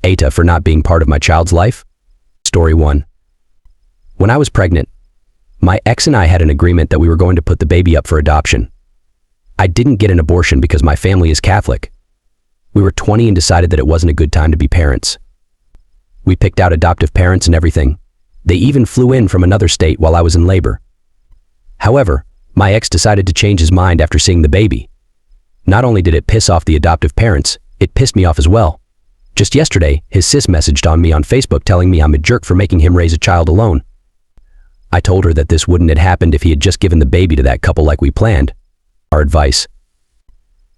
AITAH for not being part of my child's life? Story 1. When I was pregnant, my ex and I had an agreement that we were going to put the baby up for adoption. I didn't get an abortion because my family is Catholic. We were 20 and decided that it wasn't a good time to be parents. We picked out adoptive parents and everything. They even flew in from another state while I was in labor. However, my ex decided to change his mind after seeing the baby. Not only did it piss off the adoptive parents, it pissed me off as well. Just yesterday, his sis messaged on me on Facebook telling me I'm a jerk for making him raise a child alone. I told her that this wouldn't have happened if he had just given the baby to that couple like we planned. Our advice: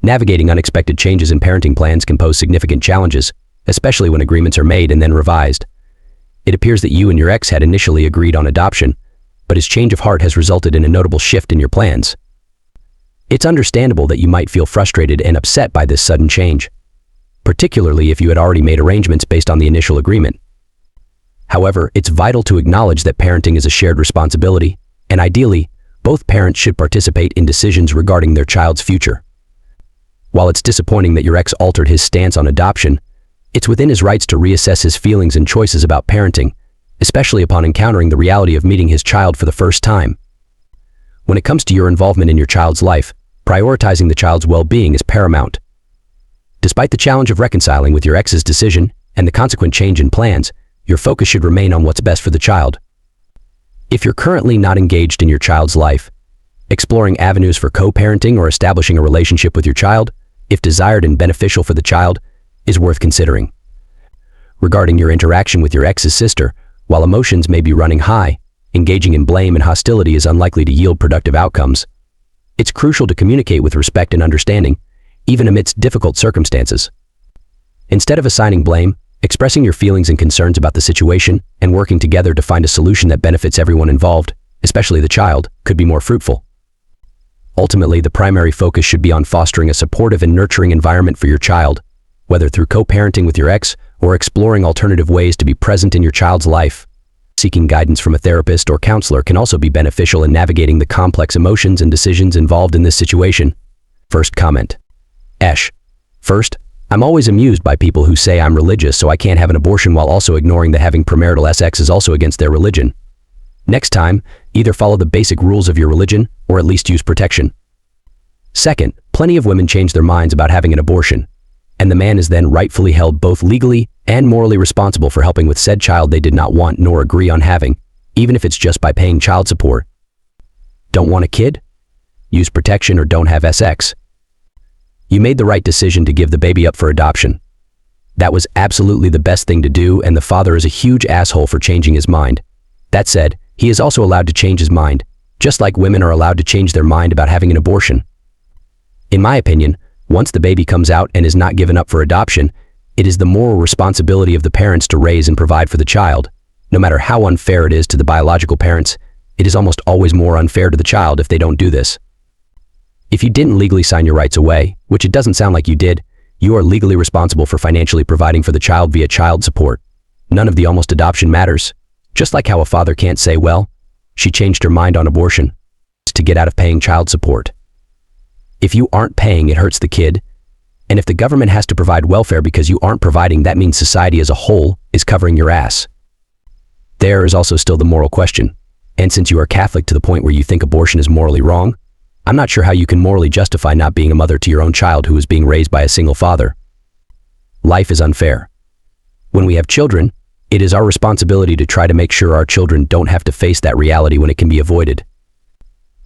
navigating unexpected changes in parenting plans can pose significant challenges, especially when agreements are made and then revised. It appears that you and your ex had initially agreed on adoption, but his change of heart has resulted in a notable shift in your plans. It's understandable that you might feel frustrated and upset by this sudden change, particularly if you had already made arrangements based on the initial agreement. However, it's vital to acknowledge that parenting is a shared responsibility, and ideally, both parents should participate in decisions regarding their child's future. While it's disappointing that your ex altered his stance on adoption, it's within his rights to reassess his feelings and choices about parenting, especially upon encountering the reality of meeting his child for the first time. When it comes to your involvement in your child's life, prioritizing the child's well-being is paramount. Despite the challenge of reconciling with your ex's decision and the consequent change in plans, your focus should remain on what's best for the child. If you're currently not engaged in your child's life, exploring avenues for co-parenting or establishing a relationship with your child, if desired and beneficial for the child, is worth considering. Regarding your interaction with your ex's sister, while emotions may be running high, engaging in blame and hostility is unlikely to yield productive outcomes. It's crucial to communicate with respect and understanding, even amidst difficult circumstances. Instead of assigning blame, expressing your feelings and concerns about the situation and working together to find a solution that benefits everyone involved, especially the child, could be more fruitful. Ultimately, the primary focus should be on fostering a supportive and nurturing environment for your child, whether through co-parenting with your ex or exploring alternative ways to be present in your child's life. Seeking guidance from a therapist or counselor can also be beneficial in navigating the complex emotions and decisions involved in this situation. First comment. First, I'm always amused by people who say I'm religious so I can't have an abortion while also ignoring that having premarital sex is also against their religion. Next time, either follow the basic rules of your religion or at least use protection. Second, plenty of women change their minds about having an abortion, and the man is then rightfully held both legally and morally responsible for helping with said child they did not want nor agree on having, even if it's just by paying child support. Don't want a kid? Use protection or don't have sex. You made the right decision to give the baby up for adoption. That was absolutely the best thing to do, and the father is a huge asshole for changing his mind. That said, he is also allowed to change his mind, just like women are allowed to change their mind about having an abortion. In my opinion, once the baby comes out and is not given up for adoption, it is the moral responsibility of the parents to raise and provide for the child. No matter how unfair it is to the biological parents, it is almost always more unfair to the child if they don't do this. If you didn't legally sign your rights away, which it doesn't sound like you did, you are legally responsible for financially providing for the child via child support. None of the almost adoption matters. Just like how a father can't say, well, she changed her mind on abortion, to get out of paying child support. If you aren't paying, it hurts the kid. And if the government has to provide welfare because you aren't providing, that means society as a whole is covering your ass. There is also still the moral question. And since you are Catholic to the point where you think abortion is morally wrong, I'm not sure how you can morally justify not being a mother to your own child who is being raised by a single father. Life is unfair. When we have children, it is our responsibility to try to make sure our children don't have to face that reality when it can be avoided.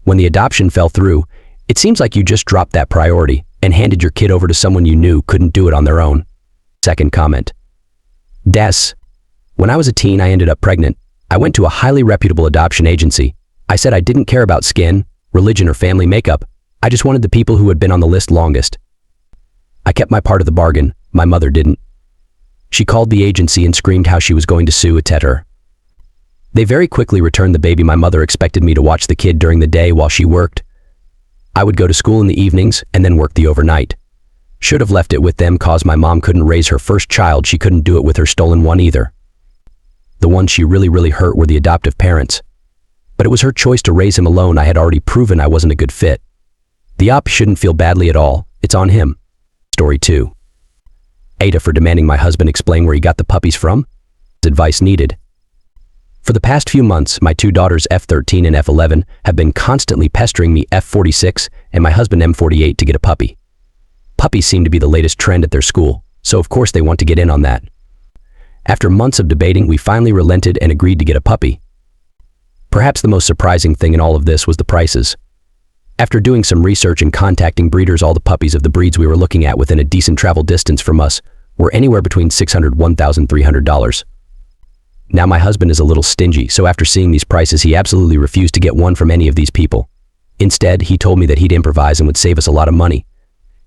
When the adoption fell through, it seems like you just dropped that priority and handed your kid over to someone you knew couldn't do it on their own. Second comment. When I was a teen, I ended up pregnant. I went to a highly reputable adoption agency. I said I didn't care about skin, religion, or family makeup. I just wanted the people who had been on the list longest. I kept my part of the bargain. My mother didn't. She called the agency and screamed how she was going to sue AITAH. They very quickly returned the baby. My mother expected me to watch the kid during the day while she worked. I would go to school in the evenings and then work the overnight. Should have left it with them cause my mom couldn't raise her first child. She couldn't do it with her stolen one either. The ones she really hurt were the adoptive parents. But it was her choice to raise him alone. I had already proven I wasn't a good fit. The op shouldn't feel badly at all. It's on him. Story 2. AITAH for demanding my husband explain where he got the puppies from. Advice needed. For the past few months, my two daughters F13 and F11 have been constantly pestering me F46 and my husband M48 to get a puppy. Puppies seem to be the latest trend at their school, so of course they want to get in on that. After months of debating, we finally relented and agreed to get a puppy. Perhaps the most surprising thing in all of this was the prices. After doing some research and contacting breeders, all the puppies of the breeds we were looking at within a decent travel distance from us were anywhere between $600 and $1,300. Now my husband is a little stingy, so after seeing these prices he absolutely refused to get one from any of these people. Instead, he told me that he'd improvise and would save us a lot of money.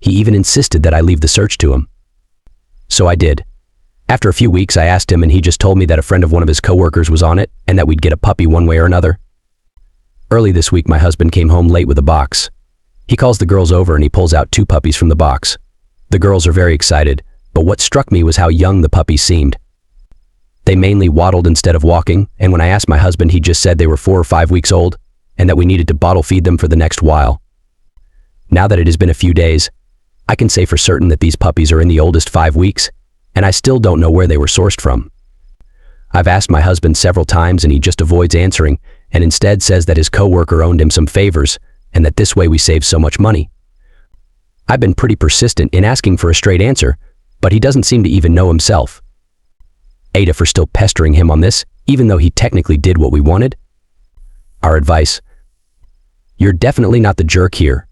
He even insisted that I leave the search to him. So I did. After a few weeks I asked him and he just told me that a friend of one of his coworkers was on it and that we'd get a puppy one way or another. Early this week my husband came home late with a box. He calls the girls over and he pulls out two puppies from the box. The girls are very excited, but what struck me was how young the puppies seemed. They mainly waddled instead of walking, and when I asked my husband he just said they were 4 or 5 weeks old and that we needed to bottle feed them for the next while. Now that it has been a few days, I can say for certain that these puppies are in the oldest 5 weeks, and I still don't know where they were sourced from. I've asked my husband several times and he just avoids answering and instead says that his coworker owned him some favors and that this way we save so much money. I've been pretty persistent in asking for a straight answer, but he doesn't seem to even know himself. AITAH for still pestering him on this, even though he technically did what we wanted. Our advice: you're definitely not the jerk here.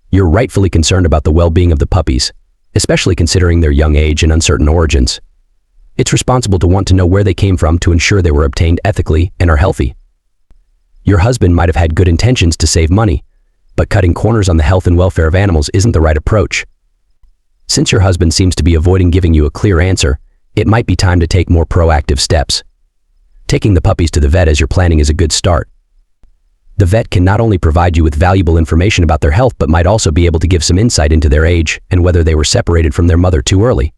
You're rightfully concerned about the well-being of the puppies, especially considering their young age and uncertain origins. It's responsible to want to know where they came from to ensure they were obtained ethically and are healthy. Your husband might have had good intentions to save money, but cutting corners on the health and welfare of animals isn't the right approach. Since your husband seems to be avoiding giving you a clear answer, it might be time to take more proactive steps. Taking the puppies to the vet as you're planning is a good start. The vet can not only provide you with valuable information about their health but might also be able to give some insight into their age and whether they were separated from their mother too early.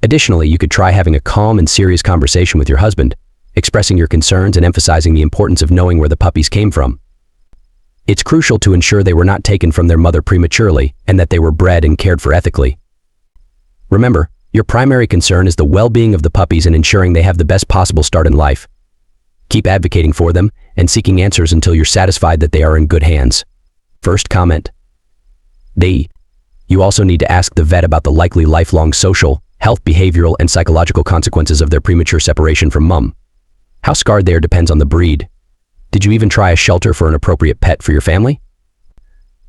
Additionally, you could try having a calm and serious conversation with your husband, expressing your concerns and emphasizing the importance of knowing where the puppies came from. It's crucial to ensure they were not taken from their mother prematurely and that they were bred and cared for ethically. Remember, your primary concern is the well-being of the puppies and ensuring they have the best possible start in life. Keep advocating for them and seeking answers until you're satisfied that they are in good hands. First comment. You also need to ask the vet about the likely lifelong social, health, behavioral, and psychological consequences of their premature separation from mom. How scarred they are depends on the breed. Did you even try a shelter for an appropriate pet for your family?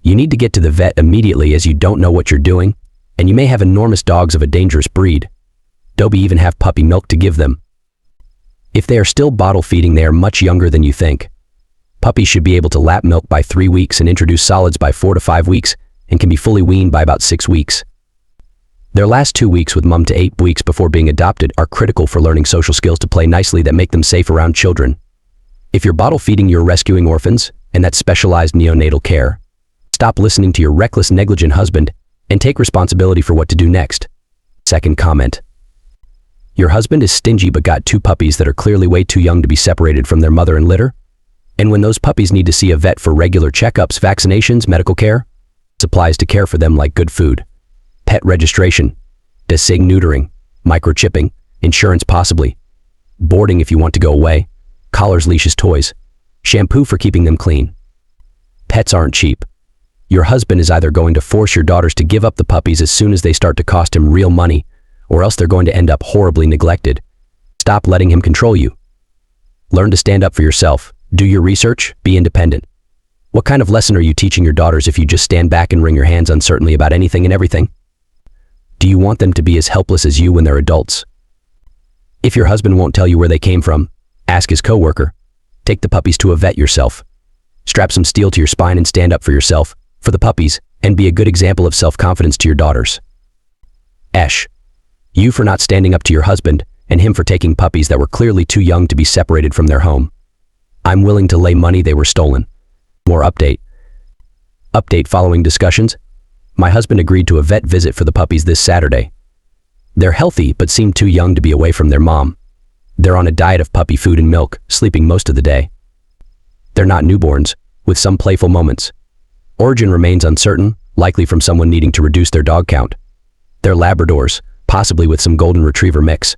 You need to get to the vet immediately as you don't know what you're doing, and you may have enormous dogs of a dangerous breed. Don't even have puppy milk to give them. If they are still bottle feeding, they are much younger than you think. Puppies should be able to lap milk by 3 weeks and introduce solids by 4 to 5 weeks and can be fully weaned by about 6 weeks. Their last 2 weeks with mom to 8 weeks before being adopted are critical for learning social skills to play nicely that make them safe around children. If you're bottle feeding, you're rescuing orphans, and that's specialized neonatal care. Stop listening to your reckless, negligent husband and take responsibility for what to do next. Second comment. Your husband is stingy but got 2 puppies that are clearly way too young to be separated from their mother and litter. And when those puppies need to see a vet for regular checkups, vaccinations, medical care, supplies to care for them like good food, pet registration, desig neutering, microchipping, insurance possibly, boarding if you want to go away, collars, leashes, toys, shampoo for keeping them clean. Pets aren't cheap. Your husband is either going to force your daughters to give up the puppies as soon as they start to cost him real money, or else they're going to end up horribly neglected. Stop letting him control you. Learn to stand up for yourself. Do your research. Be independent. What kind of lesson are you teaching your daughters if you just stand back and wring your hands uncertainly about anything and everything? Do you want them to be as helpless as you when they're adults? If your husband won't tell you where they came from, ask his coworker. Take the puppies to a vet yourself. Strap some steel to your spine and stand up for yourself, for the puppies, and be a good example of self-confidence to your daughters. You for not standing up to your husband, and him for taking puppies that were clearly too young to be separated from their home. I'm willing to lay money they were stolen. More update. Following discussions, my husband agreed to a vet visit for the puppies this Saturday. They're healthy but seem too young to be away from their mom. They're on a diet of puppy food and milk, sleeping most of the day. They're not newborns, with some playful moments. Origin remains uncertain, likely from someone needing to reduce their dog count. They're Labradors, possibly with some golden retriever mix.